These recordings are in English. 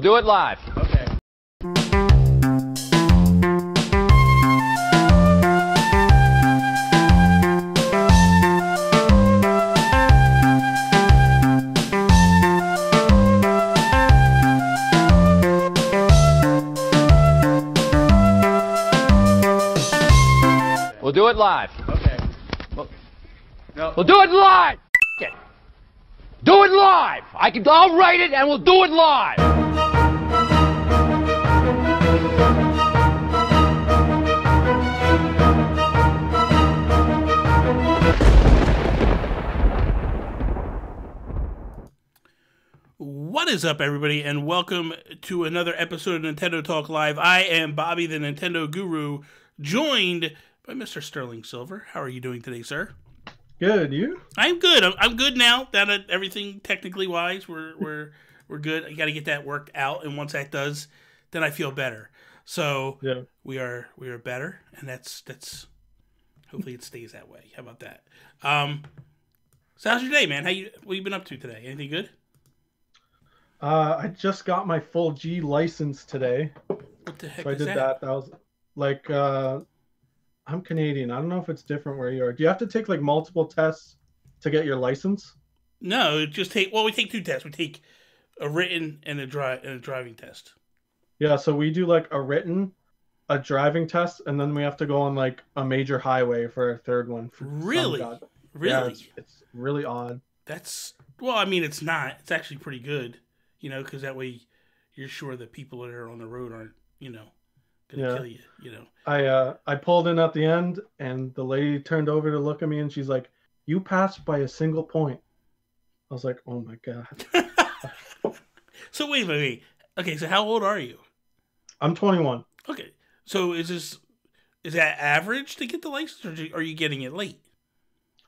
do it live. Okay. We'll do it live. Okay. No. We'll do it live. F it. Do it live. I'll write it and we'll do it live. What is up, everybody, and welcome to another episode of Nintendo Talk Live. I am Bobby, the Nintendo Guru, joined by Mr. Sterling Silver. How are you doing today, sir? Good. You? I'm good. I'm good now. That everything technically wise, we're good. I got to get that worked out, and once that does, then I feel better. So Yeah. we are better, and that's hopefully it stays that way. How about that? So how's your day, man? What you been up to today? Anything good? I just got my full G license today. What the heck So I is did that. That was like, I'm Canadian. I don't know if it's different where you are. Do you have to take like multiple tests to get your license? No, we take two tests. We take a written and a driving test. Yeah. So we do like a written, a driving test, and then we have to go on like a major highway for a third one. Really? Yeah, it's really odd. I mean, it's not. It's actually pretty good, because that way you're sure that people that are on the road aren't, gonna kill you, I pulled in at the end, and the lady turned over to look at me, and she's like, "You passed by a single point." I was like, "Oh my god." So wait. Okay, so how old are you? I'm 21. Okay, so is that average to get the license, or are you getting it late?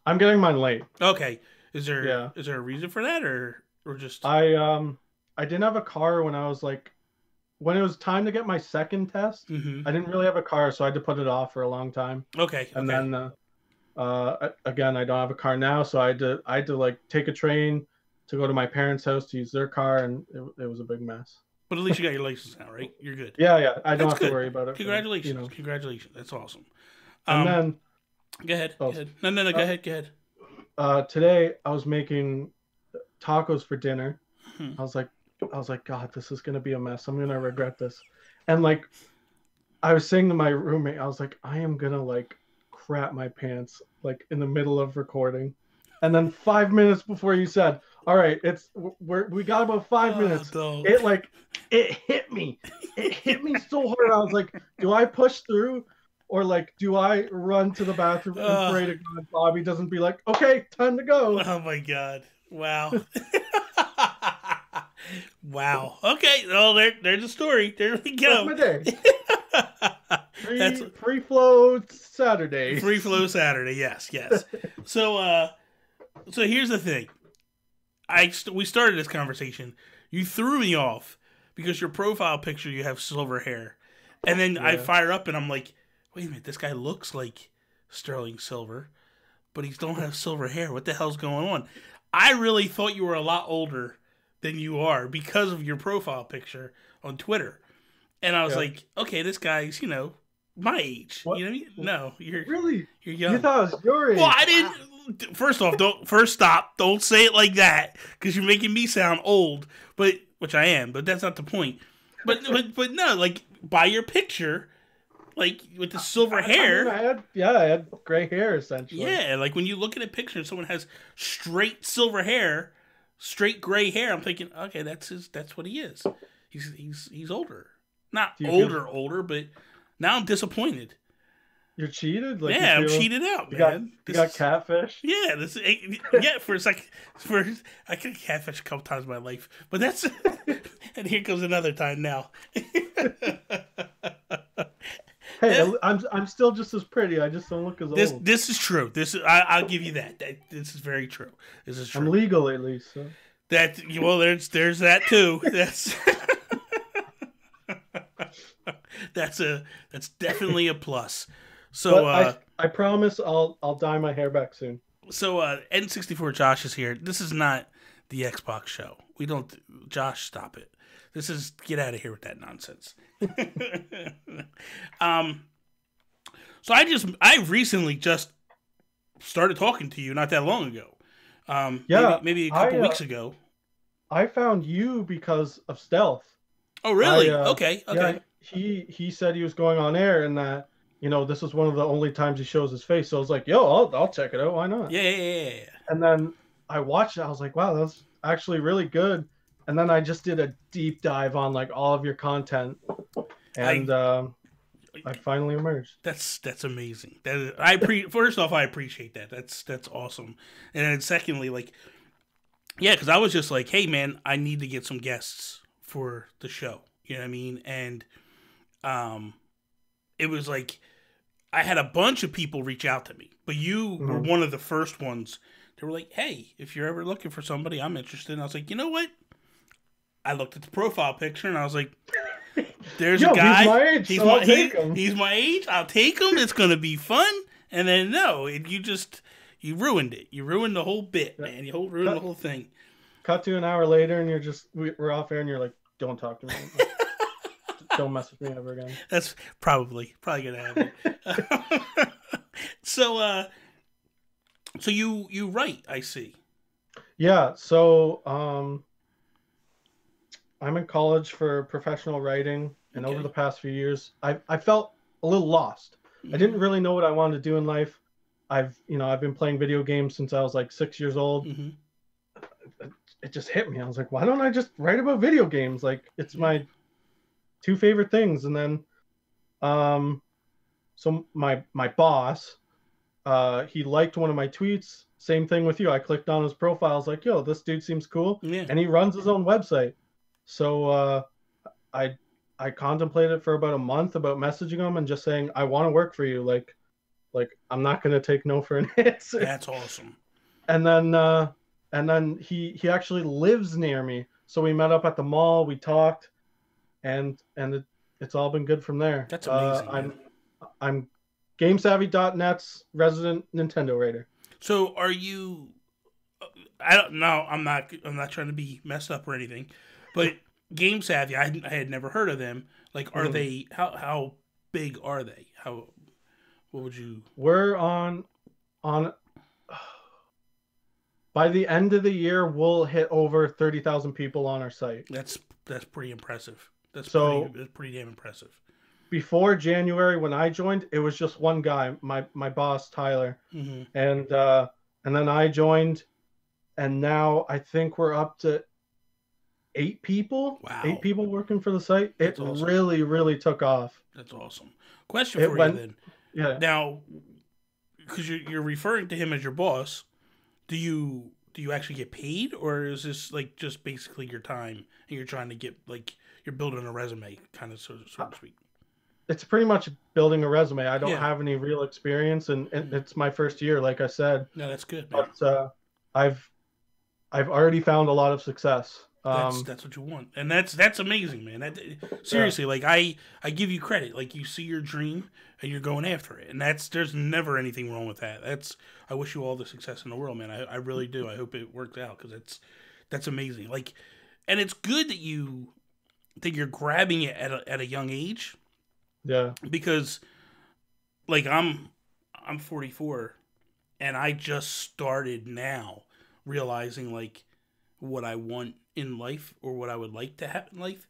I'm getting mine late. Okay, is there Yeah. is there a reason for that, or just I didn't have a car when it was time to get my second test. Mm-hmm. I didn't really have a car, so I had to put it off for a long time. Okay, And then again, I don't have a car now, so I had to like take a train to go to my parents' house to use their car, and it was a big mess. But at least you got your license now, right? You're good. Yeah, I don't That's have good. to worry about it. Congratulations, Congratulations. That's awesome. And then go ahead. No, go ahead. Today I was making tacos for dinner. Hmm. I was like, God, this is gonna be a mess. I'm gonna regret this. And like, I was saying to my roommate, I was like, I am gonna like crap my pants like in the middle of recording. And then 5 minutes before you said, "All right, we got about 5 minutes," Don't. it hit me. It hit me so hard. I was like, do I push through? Or like, do I run to the bathroom and pray to God Bobby doesn't be like, okay, time to go? Oh my God! Wow! Wow! Okay, well, there's a story. There we go. That's my day. Free flow Saturday. Free flow Saturday. Yes. So here's the thing. We started this conversation. You threw me off because your profile picture you have silver hair, and then I fire up and I'm like, wait a minute, this guy looks like Sterling Silver, but he don't have silver hair. What the hell's going on? I really thought you were a lot older than you are because of your profile picture on Twitter. And I was like, okay, this guy's, my age. What? You know what I mean? No, you're young. You thought it was your age? Well, I didn't. First off, stop. Don't say it like that because you're making me sound old. But which I am, but that's not the point. But no, like by your picture, like with the silver hair. I had gray hair essentially. Yeah, like when you look at a picture and someone has straight silver hair, straight gray hair, I'm thinking, okay, that's what he is. He's older. Not older, but now I'm disappointed. You're cheated? Like, yeah, I'm cheated out, man. You got catfish? Yeah, for a second. I got catfish a couple times in my life, but that's and here comes another time now. Hey, I'm still just as pretty. I just don't look as old. This is true. I'll give you that. This is very true. This is true. I'm legal at least. So. There's that too. That's definitely a plus. So I promise I'll dye my hair back soon. So N64 Josh is here. This is not the Xbox show. We don't. Josh, stop it. This is get out of here with that nonsense. So I recently just started talking to you not that long ago. Yeah, maybe a couple weeks ago. I found you because of Stealth. Oh, really? Okay. Okay. Yeah, he said he was going on air and that, this was one of the only times he shows his face. So I was like, yo, I'll check it out. Why not? Yeah. And then I watched it. I was like, wow, that's actually really good. And then I just did a deep dive on like all of your content, and I finally emerged. That's amazing. First off, I appreciate that. That's awesome. And then secondly, like, yeah, because I was just like, hey man, I need to get some guests for the show. You know what I mean? And it was like I had a bunch of people reach out to me, but you were one of the first ones. They were like, hey, if you're ever looking for somebody, I'm interested. And I was like, you know what? I looked at the profile picture and I was like, there's a guy. He's my age. I'll take him. He's my age. I'll take him. It's going to be fun. And then, no, you ruined it. You ruined the whole bit, man. You ruined the whole thing. Cut to an hour later and we're off air and you're like, don't talk to me. Don't mess with me ever again. That's probably going to happen. So you write, I see. Yeah. So, I'm in college for professional writing, and over the past few years, I felt a little lost. I didn't really know what I wanted to do in life. I've been playing video games since I was like 6 years old. It just hit me. I was like, why don't I just write about video games? Like, it's my two favorite things. And then, so my boss, he liked one of my tweets. Same thing with you. I clicked on his profile. I was like, yo, this dude seems cool. Yeah. And he runs his own website. So I contemplated for about a month about messaging him and just saying, I want to work for you. Like I'm not going to take no for an answer. That's awesome. And then he actually lives near me. So we met up at the mall, we talked, and it's all been good from there. That's amazing. I'm GameSavvy.net's resident Nintendo Raider. So are you, I don't know, I'm not trying to be messed up or anything, but Game Savvy, I had never heard of them. Like, are they, how big are they? What would you? We're on, by the end of the year, we'll hit over 30,000 people on our site. That's pretty impressive. That's pretty damn impressive. Before January, when I joined, it was just one guy, my boss, Tyler. And then I joined, and now I think we're up to 8 people. Wow. 8 people working for the site. That's it awesome. really, really took off. That's awesome. Question for you then. Yeah. Now, because you're referring to him as your boss, do you actually get paid, or is this like just basically your time and you're trying to get, like, you're building a resume, kind of, so to speak? It's pretty much building a resume. I don't have any real experience, and it's my first year, like I said. No, that's good, man. But I've already found a lot of success. That's what you want, and that's amazing, man. Seriously, like I give you credit. Like, you see your dream and you're going after it, and there's never anything wrong with that. I wish you all the success in the world, man. I really do. I hope it works out, because that's amazing. Like, and it's good that you're grabbing it at a young age. Yeah. Because, like, I'm 44, and I just started now realizing, like, what I want in life, or what I would like to have in life,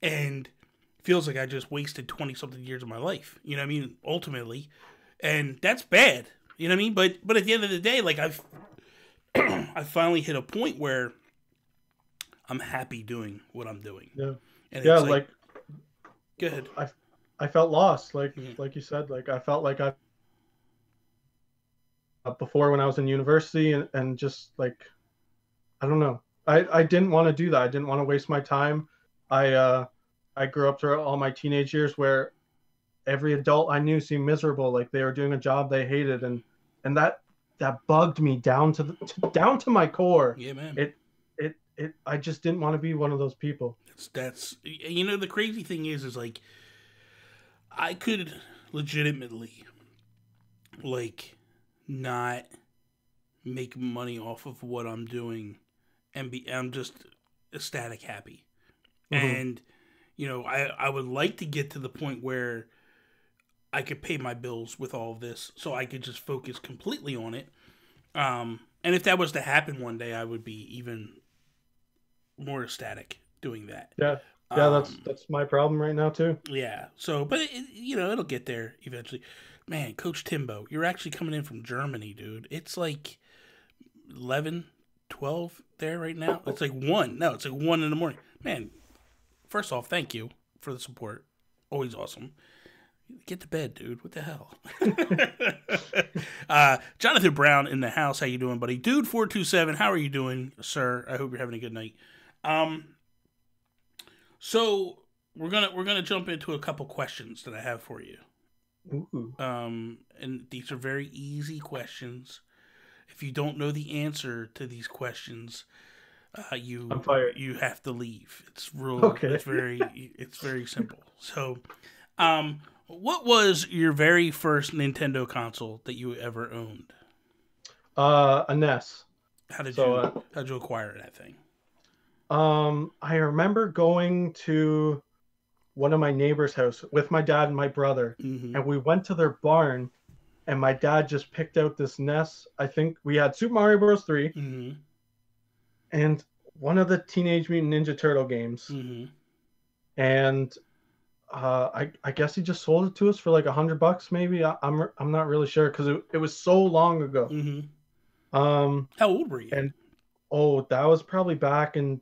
and feels like I just wasted 20-something years of my life. You know what I mean? Ultimately. And that's bad. You know what I mean? But at the end of the day, like, I finally hit a point where I'm happy doing what I'm doing. Yeah. And yeah, it's like, go ahead. I felt lost, like you said. Like, I felt like before, when I was in university, and just like, I don't know. I didn't want to do that. I didn't want to waste my time. I grew up through all my teenage years where every adult I knew seemed miserable, like they were doing a job they hated, and that bugged me down to my core. Yeah, man. I just didn't want to be one of those people. That's the crazy thing is like, I could legitimately, like, not make money off of what I'm doing, and I'm just ecstatic happy. And, you know, I would like to get to the point where I could pay my bills with all of this so I could just focus completely on it. And if that was to happen one day, I would be even more ecstatic doing that. Yeah. Yeah, that's my problem right now too. Yeah. So, but you know, it'll get there eventually. Man, Coach Timbo, you're actually coming in from Germany, dude. It's like 11, 12 there right now. It's like 1. No, it's like 1 in the morning. Man, first off, thank you for the support. Always awesome. Get to bed, dude. What the hell? Jonathan Brown in the house. How you doing, buddy? Dude 427, how are you doing, sir? I hope you're having a good night. So we're gonna jump into a couple questions that I have for you. Ooh. And these are very easy questions. If you don't know the answer to these questions, you have to leave. It's real. Okay. It's very simple. So, what was your very first Nintendo console that you ever owned? A NES. How'd you acquire that thing? I remember going to one of my neighbor's house with my dad and my brother, and we went to their barn, and my dad just picked out this NES. I think we had Super Mario Bros. 3 and one of the Teenage Mutant Ninja Turtle games, and I guess he just sold it to us for like $100 maybe. I'm not really sure because it was so long ago. How old were you? And that was probably back in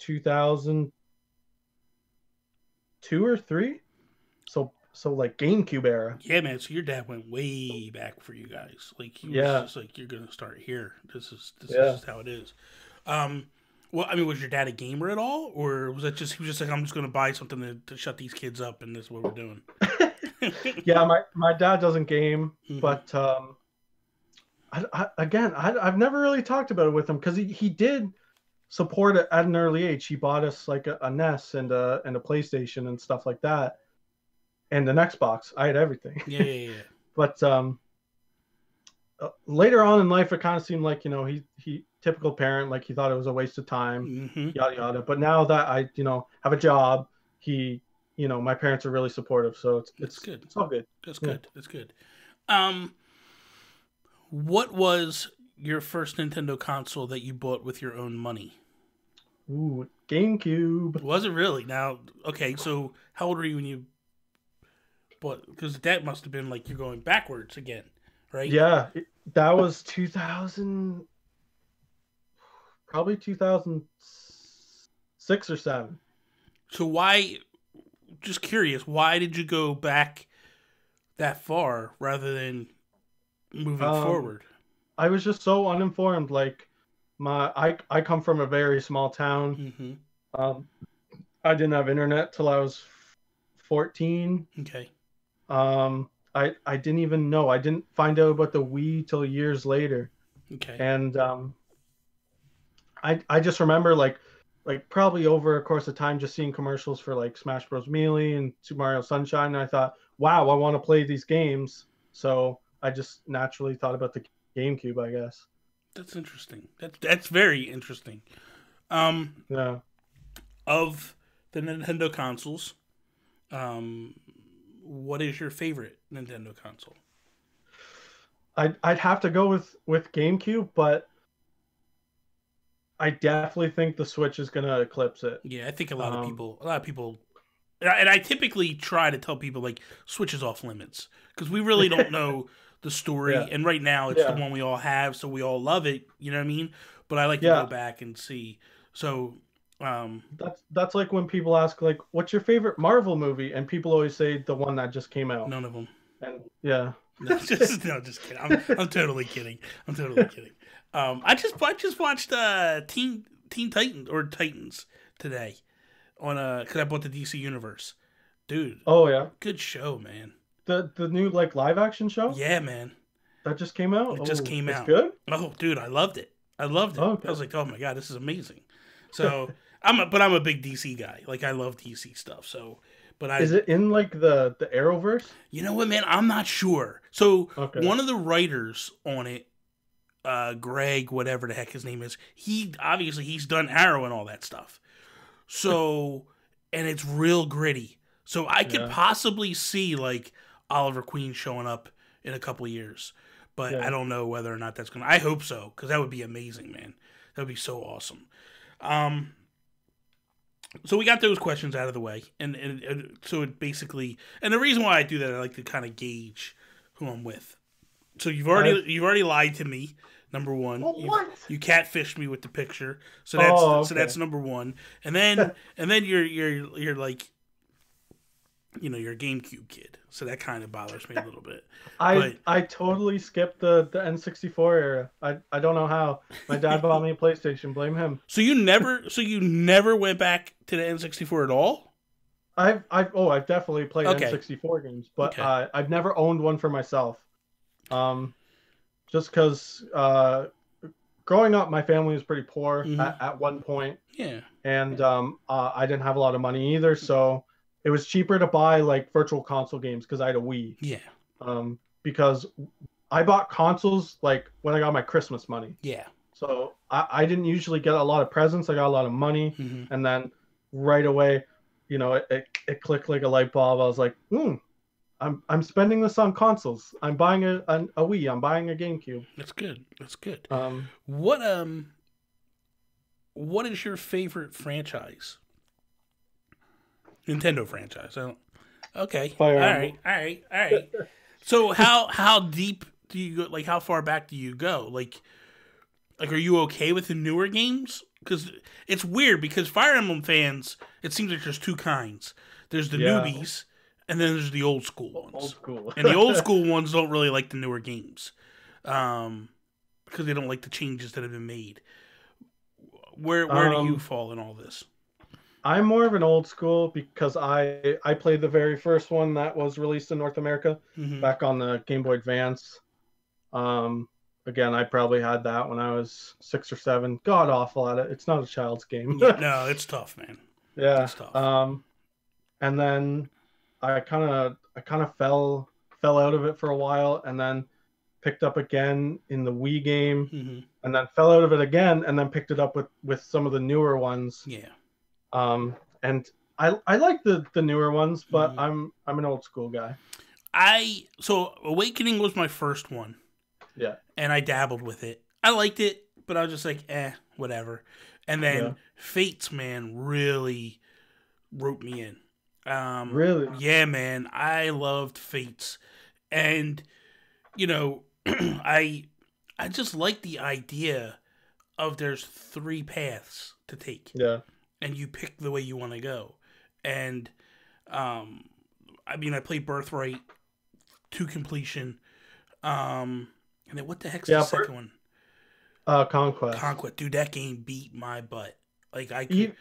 2002 or 3, so like GameCube era. Yeah, man. So your dad went way back for you guys. Like he was just like, you're gonna start here. This is just how it is. Well, I mean, was your dad a gamer at all, or was that just he was just like, I'm just gonna buy something to shut these kids up, and this is what we're doing? Yeah, my dad doesn't game, but I've never really talked about it with him because he did support it at an early age. He bought us like a NES and a PlayStation and stuff like that, and an Xbox. I had everything. Yeah. But later on in life, it kind of seemed like, you know, he typical parent, like he thought it was a waste of time, yada yada. But now that I, you know, have a job, my parents are really supportive, so it's good. It's all good. That's good. That's good. What was your first Nintendo console that you bought with your own money? Ooh, GameCube. Was it really? Now, okay, so how old were you when you bought? Because that must have been like you're going backwards again, right? Yeah, that was 2000, probably 2006 or 7. So why? Just curious, why did you go back that far rather than moving forward? I was just so uninformed. Like I come from a very small town. I didn't have internet till I was 14. Okay. I didn't even know. I didn't find out about the Wii till years later. Okay. And I just remember like probably over a course of time just seeing commercials for like Smash Bros. Melee and Super Mario Sunshine, and I thought, wow, I want to play these games. So I just naturally thought about the GameCube, I guess. That's interesting. That's very interesting. Yeah. Of the Nintendo consoles, what is your favorite Nintendo console? I'd have to go with GameCube, but I definitely think the Switch is gonna eclipse it. Yeah, I think a lot of people, and I typically try to tell people like Switch is off limits because we really don't know the story, and right now it's the one we all have, so we all love it. You know what I mean? But I like to go back and see. So that's like when people ask like, "What's your favorite Marvel movie?" and people always say the one that just came out. None of them. And yeah. Just kidding. I'm totally kidding. I just watched Teen Titans or Titans today on because I bought the DC Universe, dude. Oh yeah, good show, man. The new like live action show. Yeah, man. That just came out. It just came out. Good. Oh, dude, I loved it. Okay. I was like, oh my god, this is amazing. So I'm a big DC guy. Like I love DC stuff. So. But is it in like the Arrowverse? You know what, man? I'm not sure. So one of the writers on it, Greg, whatever the heck his name is, he's done Arrow and all that stuff. So, and it's real gritty. So I could possibly see like Oliver Queen showing up in a couple years, but I don't know whether or not that's gonna. I hope so, because that would be amazing, man. That would be so awesome. So we got those questions out of the way, and so it basically, and the reason why I do that, I like to kind of gauge who I'm with. So you've already lied to me. Number one, you catfished me with the picture, so that's so that's number one, and then you're like, you know, you're a GameCube kid, so that kind of bothers me a little bit. I totally skipped the N64 era. I don't know how. My dad bought me a PlayStation. Blame him. So you never went back to the N64 at all? I've definitely played N64 games, but I've never owned one for myself. Just because growing up, my family was pretty poor at one point. Yeah. And I didn't have a lot of money either, so it was cheaper to buy like virtual console games because I had a Wii. Yeah. Because I bought consoles like when I got my Christmas money. Yeah. So I didn't usually get a lot of presents. I got a lot of money, and then right away, you know, it clicked like a light bulb. I was like, I'm spending this on consoles. I'm buying a Wii. I'm buying a GameCube. That's good. That's good. What is your favorite franchise? Nintendo franchise. Okay. All right. So how deep do you go? Like, how far back do you go? Like, are you okay with the newer games? Because it's weird. Because Fire Emblem fans, it seems like there's two kinds. There's the newbies. And then there's the old school ones. Old school. And the old school ones don't really like the newer games. Because they don't like the changes that have been made. Where do you fall in all this? I'm more of an old school because I played the very first one that was released in North America back on the Game Boy Advance. Again, I probably had that when I was 6 or 7. God awful at it. It's not a child's game. No, it's tough, man. Yeah. It's tough. And then I kind of fell out of it for a while, and then picked up again in the Wii game, and then fell out of it again, and then picked it up with some of the newer ones. Yeah. And I like the newer ones, but I'm an old school guy. So Awakening was my first one. Yeah. And I dabbled with it. I liked it, but I was just like, whatever. And then Fates, man, really wrote me in. Really? Yeah, man. I loved Fates. And, you know, I just like the idea of there's 3 paths to take. Yeah. And you pick the way you want to go. And, I mean, I played Birthright to completion. And then what the heck's the second one? Conquest. Conquest. Dude, that game beat my butt. Like, I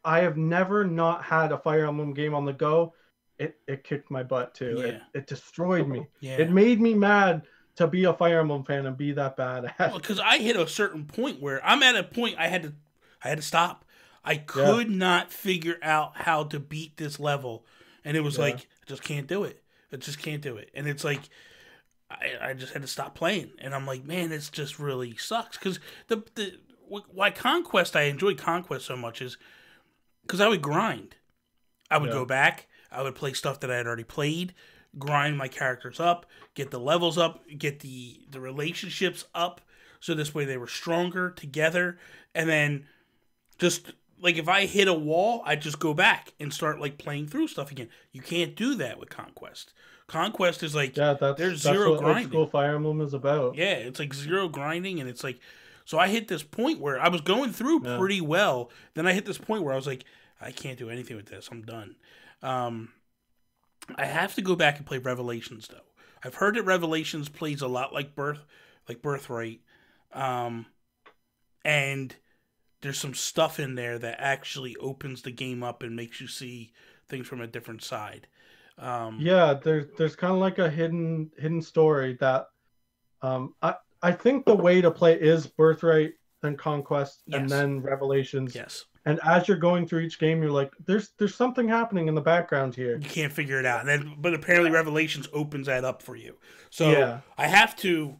have never not had a Fire Emblem game on the go. It kicked my butt too. Yeah. It destroyed me. Yeah. It made me mad to be a Fire Emblem fan and be that bad at it. Because I hit a certain point where I'm at a point I had to stop. I could not figure out how to beat this level. And it was like, I just can't do it. I just can't do it. And it's like, I just had to stop playing. And I'm like, man, this just really sucks. Because why Conquest, I enjoyed Conquest so much is because I would grind. I would go back. I would play stuff that I had already played, grind my characters up, get the levels up, get the relationships up, so this way they were stronger together. And then just, like, if I hit a wall, I'd just go back and start, like, playing through stuff again. You can't do that with Conquest. Conquest is like, there's zero what grinding. Old school Fire Emblem is about. Yeah, it's like zero grinding, and it's like, so I hit this point where I was going through pretty well. Then I hit this point where I was like, I can't do anything with this. I'm done. I have to go back and play Revelations, though. I've heard that Revelations plays a lot like Birthright. And there's some stuff in there that actually opens the game up and makes you see things from a different side. There's kind of like a hidden story that I think the way to play is Birthright, then Conquest, and then Revelations. Yes. And as you're going through each game, you're like, there's something happening in the background here. You can't figure it out. But apparently Revelations opens that up for you. So I have to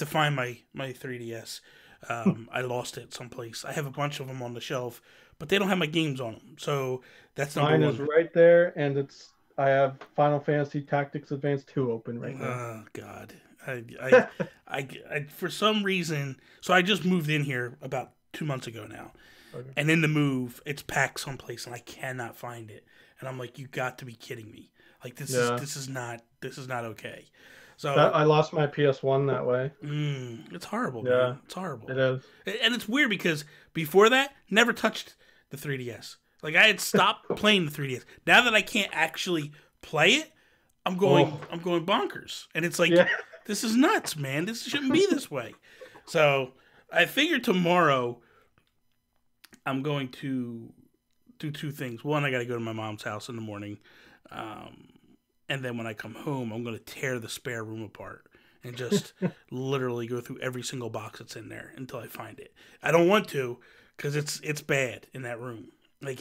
find my 3DS. I lost it someplace. I have a bunch of them on the shelf, but they don't have my games on them. So that's number Mine one. is right there, and I have Final Fantasy Tactics Advance 2 open right now. Oh God, I for some reason. So I just moved in here about 2 months ago now, Okay. and in the move, it's packed someplace, and I cannot find it. And I'm like, you got to be kidding me! Like this is not okay. So I lost my PS1 that way. It's horrible, Yeah, man. It's horrible. It is. And it's weird because before that, never touched the 3DS. Like I had stopped playing the 3DS. Now that I can't actually play it, I'm going bonkers. And it's like, this is nuts, man. This shouldn't be this way. So I figured tomorrow I'm going to do two things. One, I got to go to my mom's house in the morning. And then when I come home, I'm going to tear the spare room apart and just literally go through every single box that's in there until I find it. I don't want to because it's bad in that room. Like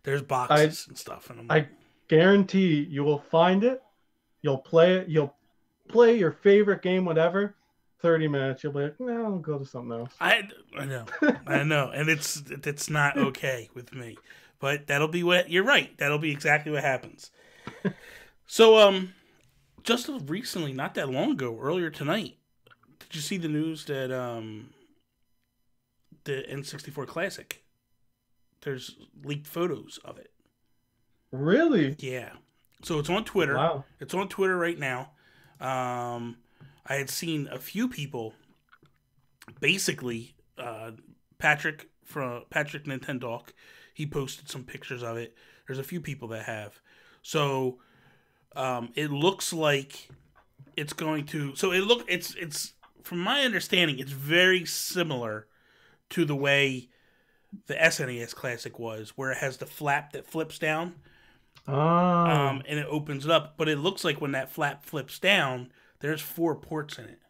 there's boxes and stuff. And I guarantee you will find it. You'll play it. You'll play your favorite game, whatever. 30 minutes. You'll be like, no, I'll go to something else. I know. I know. And it's not okay with me. But that'll be what you're right. That'll be exactly what happens. So, just recently, not that long ago, earlier tonight, did you see the news that the N64 Classic, there's leaked photos of it? Really? Yeah. So it's on Twitter. Wow. It's on Twitter right now. I had seen a few people, basically, Patrick Nintendoc, he posted some pictures of it. There's a few people that have. So it looks like it's going to. So it's from my understanding, it's very similar to the way the SNES Classic was, where it has the flap that flips down, and it opens it up. But it looks like when that flap flips down, there's 4 ports in it.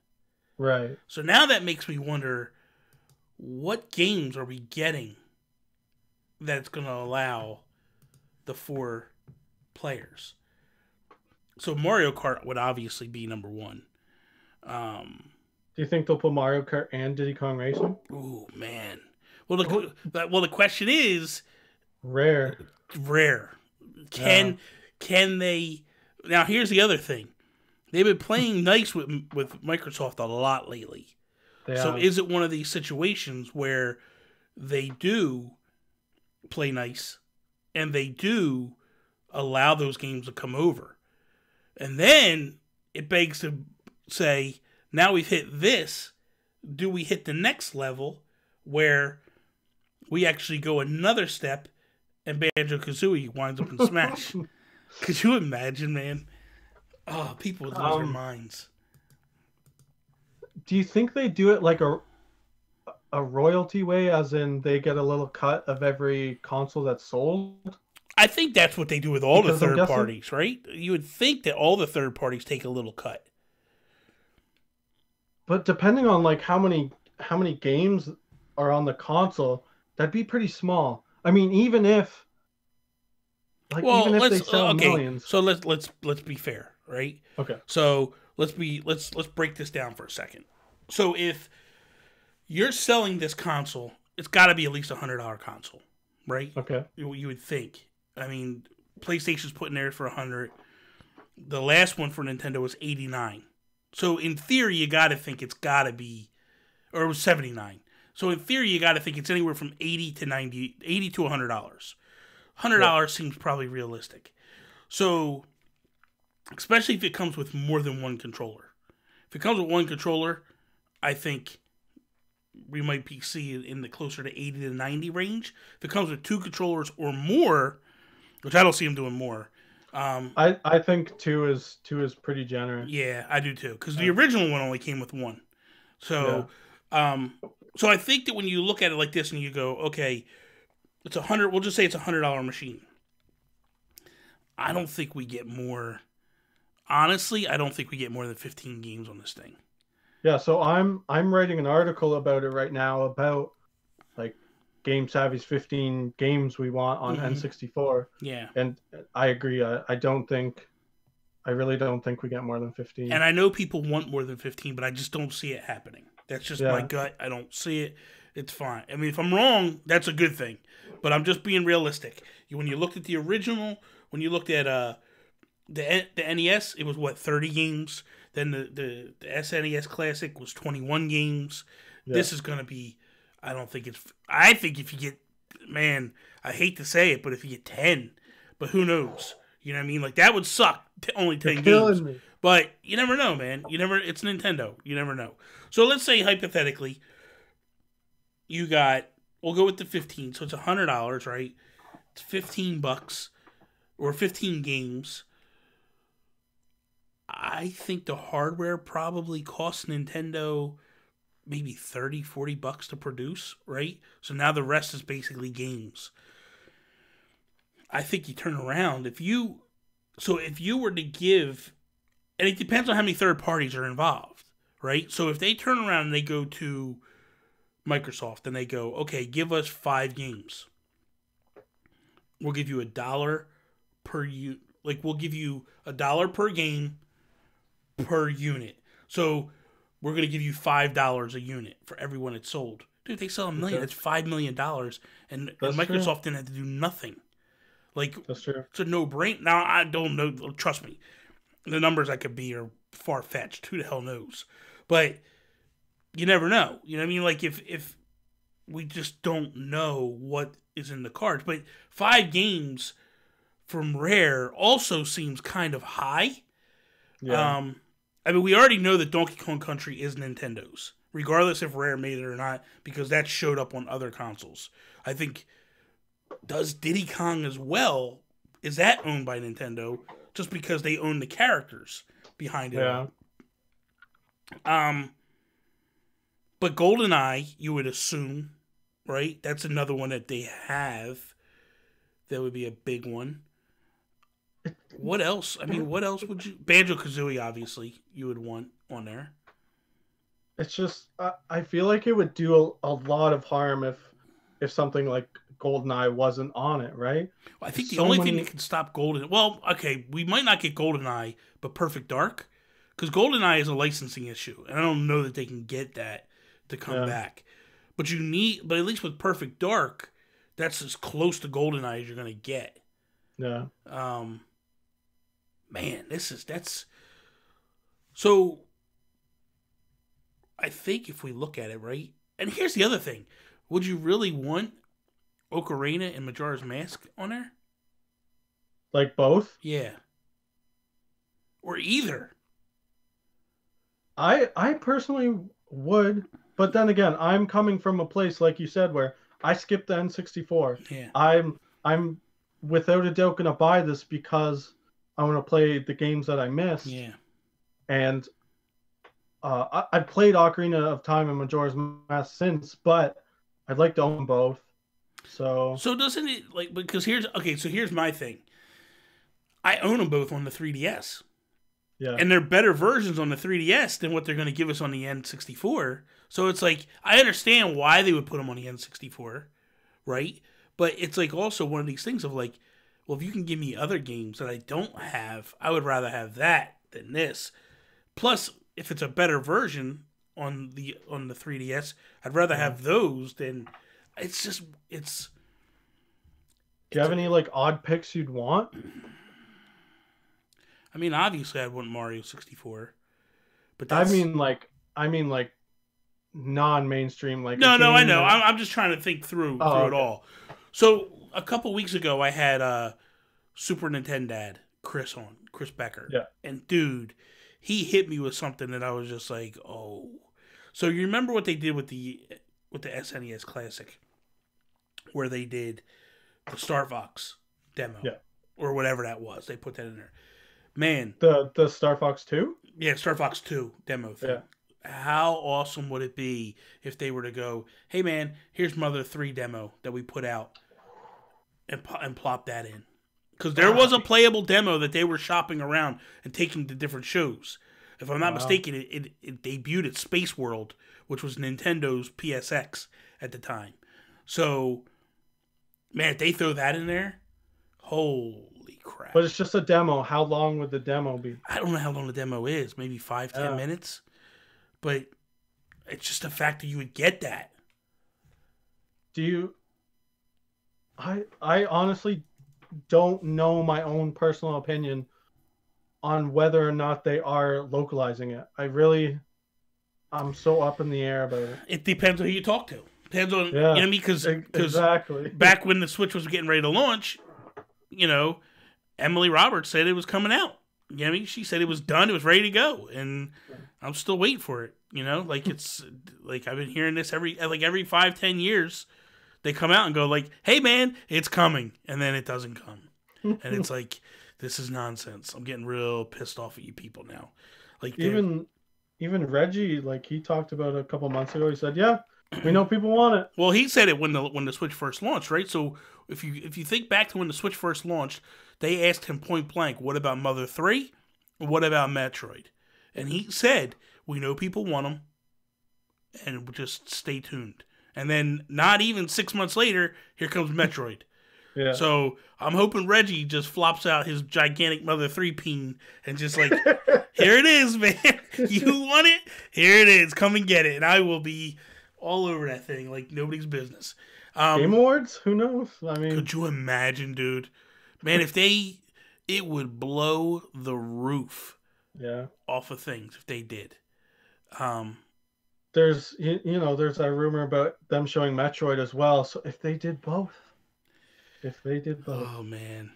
Right. So now that makes me wonder, what games are we getting that's going to allow the 4 players? So Mario Kart would obviously be number one. Do you think they'll put Mario Kart and Diddy Kong Racing? Ooh, man. Well, the question is Rare. Can they? Now, here's the other thing. They've been playing nice with Microsoft a lot lately. So is it one of these situations where they do play nice and they do allow those games to come over? And then it begs to say, now we've hit this, do we hit the next level where we actually go another step and Banjo-Kazooie winds up in Smash? Could you imagine, man? Oh, people would lose their minds. Do you think they do it like a royalty way, as in they get a little cut of every console that's sold? I think that's what they do with all Because the I'm third guessing- parties, right? You would think that all the third parties take a little cut. But depending on like how many games are on the console, that'd be pretty small. I mean, even if they sell millions. So let's be fair, right? Okay. So let's break this down for a second. So if you're selling this console, it's got to be at least $100 console, right? Okay. You would think. I mean, PlayStation's putting theirs for $100. The last one for Nintendo was $89. So in theory, you got to think it's got to be, or it was $79. So in theory, you got to think it's anywhere from $80 to $100. $100 seems probably realistic. So, especially if it comes with more than one controller. If it comes with one controller, I think we might be seeing in the closer to 80 to 90 range. If it comes with 2 controllers or more, which I don't see them doing more. I think two is pretty generous. Yeah, I do too. Because the original one only came with 1. So, so I think that when you look at it like this and you go, okay, it's we'll just say it's $100 machine. I don't think we get more. Honestly, I don't think we get more than 15 games on this thing. Yeah, so I'm writing an article about it right now about like Game Savvy's 15 games we want on N64. Yeah. And I agree. I really don't think we get more than 15. And I know people want more than 15, but I just don't see it happening. That's just my gut. I don't see it. It's fine. I mean, if I'm wrong, that's a good thing. But I'm just being realistic. When you looked at the original, when you looked at the NES, it was what, 30 games. Then the SNES Classic was 21 games. Yeah. This is gonna be. I think if you get, man, I hate to say it, but if you get 10, but who knows? You know what I mean? Like, that would suck. Only 10 games. Me. But you never know, man. It's Nintendo. You never know. So let's say hypothetically, we'll go with the 15. So it's $100, right? It's $15 or 15 games. I think the hardware probably costs Nintendo maybe $30-$40 to produce, right? So now the rest is basically games. I think you turn around if you were to give, and it depends on how many third parties are involved, right? So if they turn around and they go to Microsoft and they go, okay, give us 5 games. We'll give you $1 per we'll give you $1 per game per unit. So we're going to give you $5 a unit for everyone it's sold. Dude, they sell $1 million. That's $5 million. And Microsoft didn't have to do nothing. Like, that's true. It's a no-brainer. Now, I don't know. Trust me. The numbers I could be are far-fetched. Who the hell knows? But you never know. You know what I mean? Like, if we just don't know what is in the cards. But 5 games from Rare also seems kind of high. Yeah. I mean, we already know that Donkey Kong Country is Nintendo's, regardless if Rare made it or not, because that showed up on other consoles. I think, does Diddy Kong as well? Is that owned by Nintendo? Just because they own the characters behind it. Yeah. But GoldenEye, you would assume, right? That's another one that they have. That would be a big one. What else? I mean, what else would you... Banjo-Kazooie, obviously, you would want on there. It's just... I feel like it would do a lot of harm if something like GoldenEye wasn't on it, right? Well, I think the only thing that can stop GoldenEye... Well, okay, we might not get GoldenEye, but Perfect Dark? Because GoldenEye is a licensing issue, and I don't know that they can get that to come back. But at least with Perfect Dark, that's as close to GoldenEye as you're going to get. Yeah. Man, that's... So, I think if we look at it, right? And here's the other thing. Would you really want Ocarina and Majora's Mask on there? Like both? Yeah. Or either. I personally would, but then again, I'm coming from a place, like you said, where I skipped the N64. Yeah. I'm without a doubt going to buy this because I want to play the games that I missed. Yeah. And I've played Ocarina of Time and Majora's Mask since, but I'd like to own both. So doesn't it, like, because here's my thing. I own them both on the 3DS. Yeah. And they're better versions on the 3DS than what they're going to give us on the N64. So it's like, I understand why they would put them on the N64, right? But it's like also one of these things of like, well, if you can give me other games that I don't have, I would rather have that than this. Plus, if it's a better version on the 3DS, I'd rather have those than it's just it's. Do you have any like odd picks you'd want? I mean, obviously, I'd want Mario 64, but I mean like non-mainstream. Like no, I know. I'm just trying to think through it all. So a couple weeks ago, I had Super Nintendo Dad Chris Becker. Yeah. And dude, he hit me with something that I was just like, oh. So you remember what they did with the SNES Classic, where they did the Star Fox demo, or whatever that was. They put that in there. Man, the Star Fox 2? Yeah, Star Fox 2 demo thing. Yeah. How awesome would it be if they were to go, hey man, here's Mother 3 demo that we put out, and plop that in. Because there was a playable demo that they were shopping around and taking to different shows. If I'm not mistaken, it debuted at Space World, which was Nintendo's PSX at the time. So, man, if they throw that in there, holy crap. But it's just a demo. How long would the demo be? I don't know how long the demo is. Maybe 5-10 minutes. But It's just the fact that you would get that. Do you? I honestly don't know my own personal opinion on whether or not they are localizing it. I'm so up in the air about it. It depends on who you talk to. Depends on, Yeah, you know what I mean? Because exactly. back when the Switch was getting ready to launch, you know, Emily Roberts said it was coming out. You know what I mean? She said it was done, it was ready to go, and I'm still waiting for it. You know, like it's like I've been hearing this every 5-10 years. They come out and go like, "Hey man, it's coming," and then it doesn't come, and it's like, this is nonsense. I'm getting real pissed off at you people now. Like even Reggie, like he talked about a couple months ago. He said, "Yeah, we know people want it." well, he said it when the Switch first launched, right? So if you think back to when the Switch first launched, they asked him point blank, "What about Mother 3? What about Metroid?" And he said, "We know people want them, and just stay tuned." And then not even 6 months later, here comes Metroid. Yeah. So I'm hoping Reggie just flops out his gigantic Mother 3 peen and just like, here it is, man. You want it? Here it is. Come and get it. And I will be all over that thing like nobody's business. Game Awards? Who knows? I mean, could you imagine, dude? Man, it would blow the roof off of things if they did. There's there's that rumor about them showing Metroid as well. So if they did both. Oh man,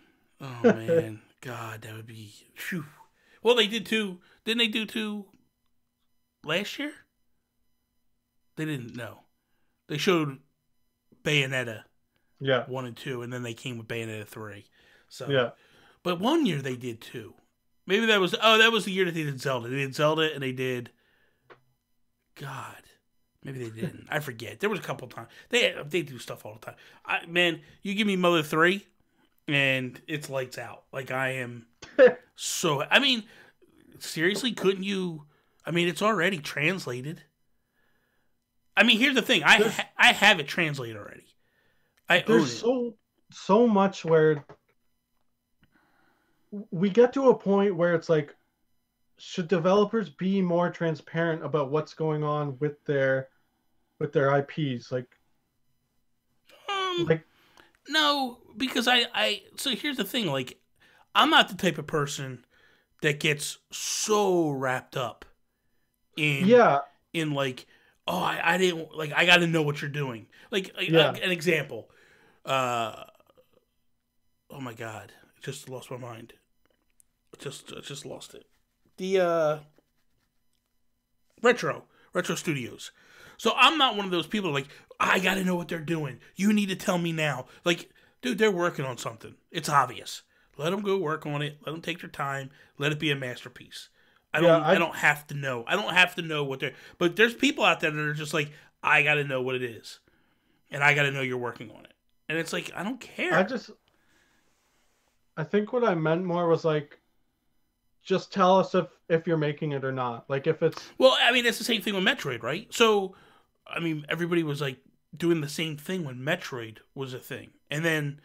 God, that would be. Whew. Well, they did two. Didn't they do two last year? They didn't know. They showed Bayonetta, 1 and 2, and then they came with Bayonetta 3. So yeah, but one year they did 2. Maybe that was the year that they did Zelda. They did Zelda and they did. God, maybe they didn't. I forget. There was a couple times they do stuff all the time. Man, you give me Mother 3, and it's lights out. Like I am so. I mean, seriously, couldn't you? I mean, it's already translated. I mean, here's the thing. I have it translated already. I own it. There's so much where we get to a point where it's like, should developers be more transparent about what's going on with their IPs? Like no, because I so here's the thing, like I'm not the type of person that gets so wrapped up in like, oh, I didn't like, I got to know what you're doing. Like an example. Oh my God, I just lost my mind. I just lost it. The Retro Studios. So I'm not one of those people like, I gotta know what they're doing. You need to tell me now. Like, dude, they're working on something. It's obvious. Let them go work on it. Let them take their time. Let it be a masterpiece. I don't have to know. I don't have to know what they're. But there's people out there that are just like, I gotta know what it is, and I gotta know you're working on it. And it's like, I don't care. I think what I meant more was like, just tell us if you're making it or not. Like if it's... Well, I mean, it's the same thing with Metroid, right? So, I mean, everybody was like doing the same thing when Metroid was a thing. And then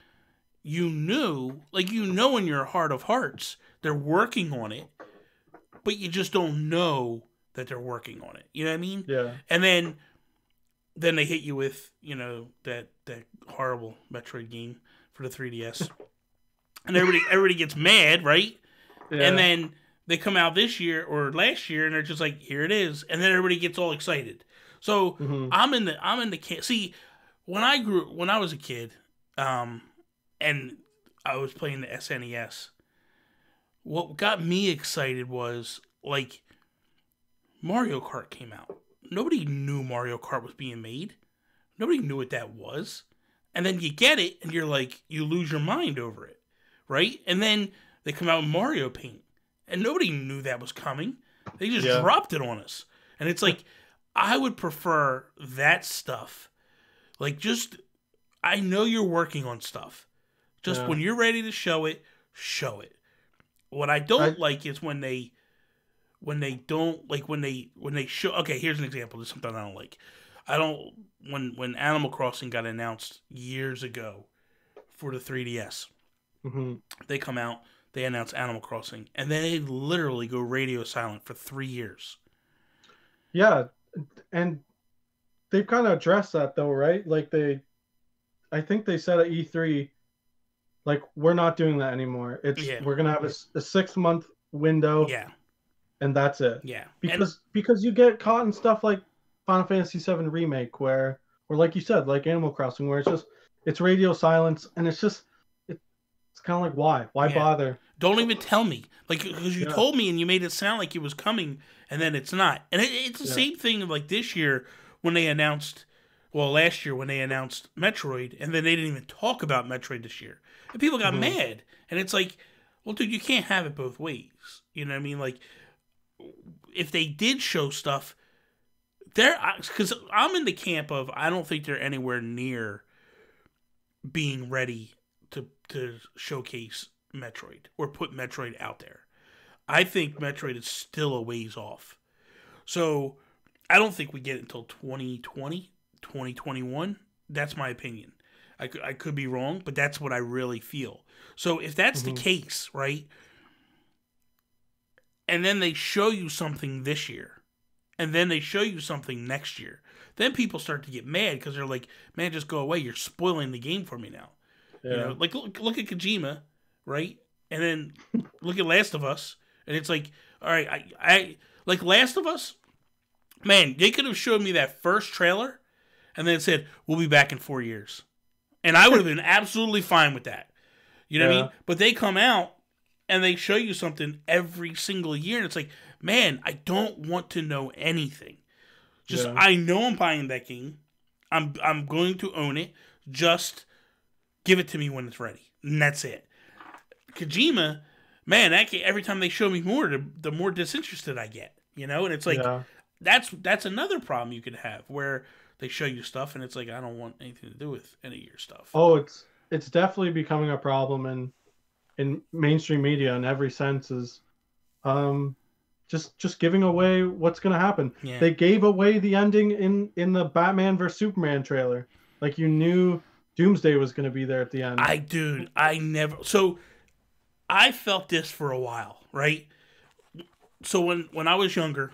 you knew, like in your heart of hearts, they're working on it, but you just don't know that they're working on it. You know what I mean? Yeah. And then they hit you with, that horrible Metroid game for the 3DS. And everybody gets mad, right? Yeah. And then they come out this year or last year, and they're just like, "Here it is," and then everybody gets all excited. So I'm in the see when I was a kid, and I was playing the SNES. What got me excited was like Mario Kart came out. Nobody knew Mario Kart was being made. Nobody knew what that was, and then you get it, and you're like, you lose your mind over it, right? And then they come out with Mario Paint, and nobody knew that was coming. They just dropped it on us. And it's like, I would prefer that stuff. Like, just, I know you're working on stuff. Just when you're ready to show it, show it. What I don't like is when they show, okay, here's an example. This is something I don't like. When Animal Crossing got announced years ago for the 3DS, they come out, they announce Animal Crossing, and then they literally go radio silent for 3 years. Yeah, And they've kind of addressed that though, right? Like I think they said at E3, like we're not doing that anymore. Yeah, We're gonna have a 6 month window, yeah, and that's it. yeah. And Because you get caught in stuff like Final Fantasy VII Remake, where or like you said, like Animal Crossing, where it's radio silence, and it's kind of like why yeah, bother? don't even tell me, like, because you Yeah, told me and you made it sound like it was coming, and then it's not. And it's the yeah, same thing like this year when they announced, well, last year when they announced Metroid, and then they didn't even talk about Metroid this year, and people got hmm mad. And it's like, well, dude, you can't have it both ways. You know what I mean? Like, if they did show stuff, they're because I'm in the camp of I don't think they're anywhere near being ready to showcase Metroid or put Metroid out there. I think Metroid is still a ways off. So I don't think we get it until 2020, 2021. That's my opinion. I could be wrong, but that's what I really feel. So if that's the hmm case, right, and then they show you something this year, and then they show you something next year, then people start to get mad because they're like, man, just go away. You're spoiling the game for me now. You yeah, know, like look at Kojima, right? And then look at Last of Us, and it's like, all right, I like Last of Us. Man, they could have showed me that first trailer, and then it said we'll be back in 4 years, and I would have been absolutely fine with that. You know what I yeah, mean? But they come out and they show you something every single year, and it's like, man, I don't want to know anything. Just yeah. I know I'm buying that game. I'm going to own it. Just give it to me when it's ready, and that's it. Kojima, man, every time they show me more, the more disinterested I get. You know, and it's like Yeah. that's another problem you could have where they show you stuff and it's like I don't want anything to do with any of your stuff. Oh, it's definitely becoming a problem in mainstream media in every sense is um just giving away what's gonna happen. Yeah, They gave away the ending in the Batman vs Superman trailer. Like you knew Doomsday was gonna be there at the end. I never. So I felt this for a while, right? So when I was younger,